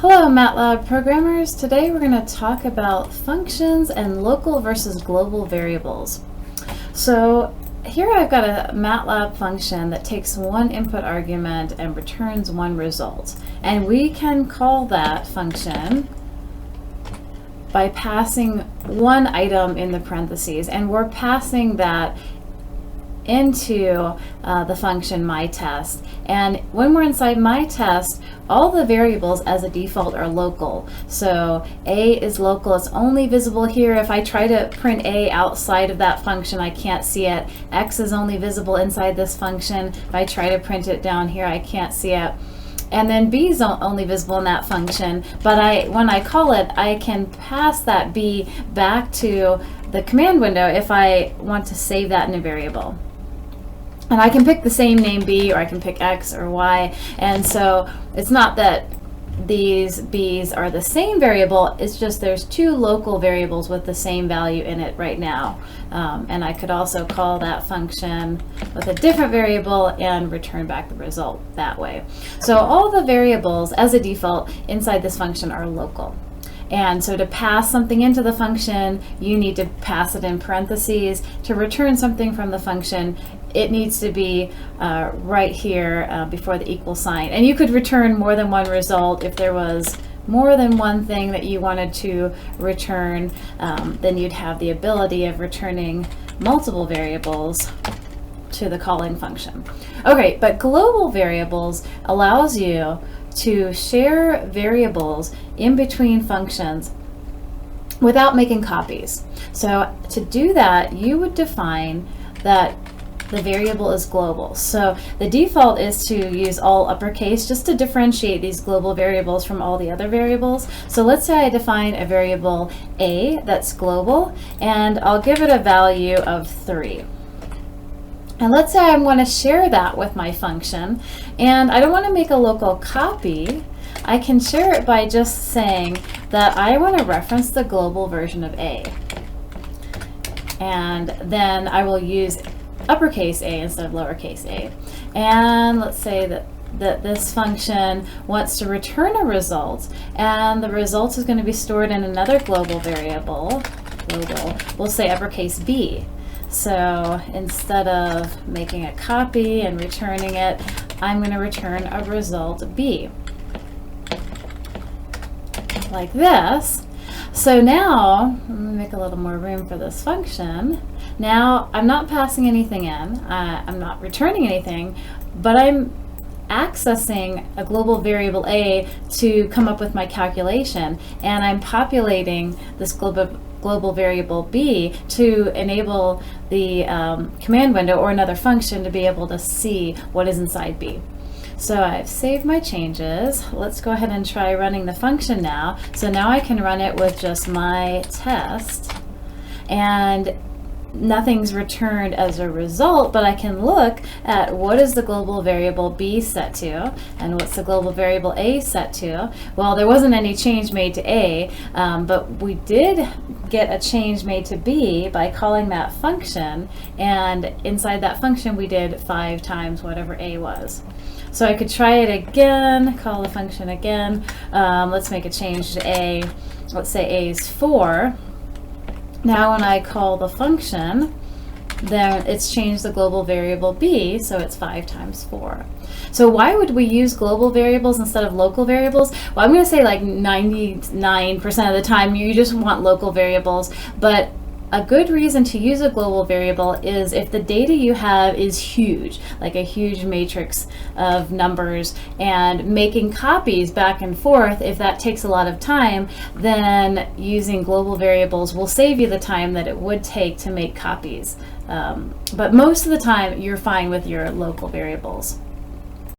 Hello MATLAB programmers. Today we're going to talk about functions and local versus global variables. So here I've got a MATLAB function that takes one input argument and returns one result. And we can call that function by passing one item in the parentheses, and we're passing that into the function myTest. And when we're inside myTest, all the variables as a default are local. So A is local, it's only visible here. If I try to print A outside of that function, I can't see it. X is only visible inside this function. If I try to print it down here, I can't see it. And then B is only visible in that function, but when I call it, I can pass that B back to the command window if I want to save that in a variable. And I can pick the same name B, or I can pick X or Y. And so it's not that these B's are the same variable, it's just there's two local variables with the same value in it right now. And I could also call that function with a different variable and return back the result that way. So all the variables as a default inside this function are local. And so to pass something into the function, you need to pass it in parentheses. To return something from the function, it needs to be right here before the equal sign. And you could return more than one result if there was more than one thing that you wanted to return. Then you'd have the ability of returning multiple variables to the calling function. Okay, but global variables allows you to share variables in between functions without making copies. So to do that, you would define that the variable is global. So the default is to use all uppercase just to differentiate these global variables from all the other variables. So let's say I define a variable A that's global, and I'll give it a value of 3. And let's say I want to share that with my function, and I don't want to make a local copy. I can share it by just saying that I want to reference the global version of A. And then I will use uppercase A instead of lowercase a. And let's say that this function wants to return a result, and the result is going to be stored in another global variable. We'll say uppercase B. So instead of making a copy and returning it, I'm going to return a result B. Like this. So now, let me make a little more room for this function. Now I'm not passing anything in, I'm not returning anything, but I'm accessing a global variable A to come up with my calculation, and I'm populating this global variable B to enable the command window or another function to be able to see what is inside B. So I've saved my changes. Let's go ahead and try running the function now. So now I can run it with just my test, and nothing's returned as a result, but I can look at what is the global variable B set to and what's the global variable A set to. Well, there wasn't any change made to A, but we did get a change made to B by calling that function, and inside that function we did 5 times whatever A was. So I could try it again, call the function again. Let's make a change to A. Let's say A is 4. Now when I call the function, then it's changed the global variable B, so it's 5 times 4. So why would we use global variables instead of local variables? Well, I'm going to say like 99% of the time you just want local variables, but a good reason to use a global variable is if the data you have is huge, like a huge matrix of numbers, and making copies back and forth, if that takes a lot of time, then using global variables will save you the time that it would take to make copies. But most of the time you're fine with your local variables.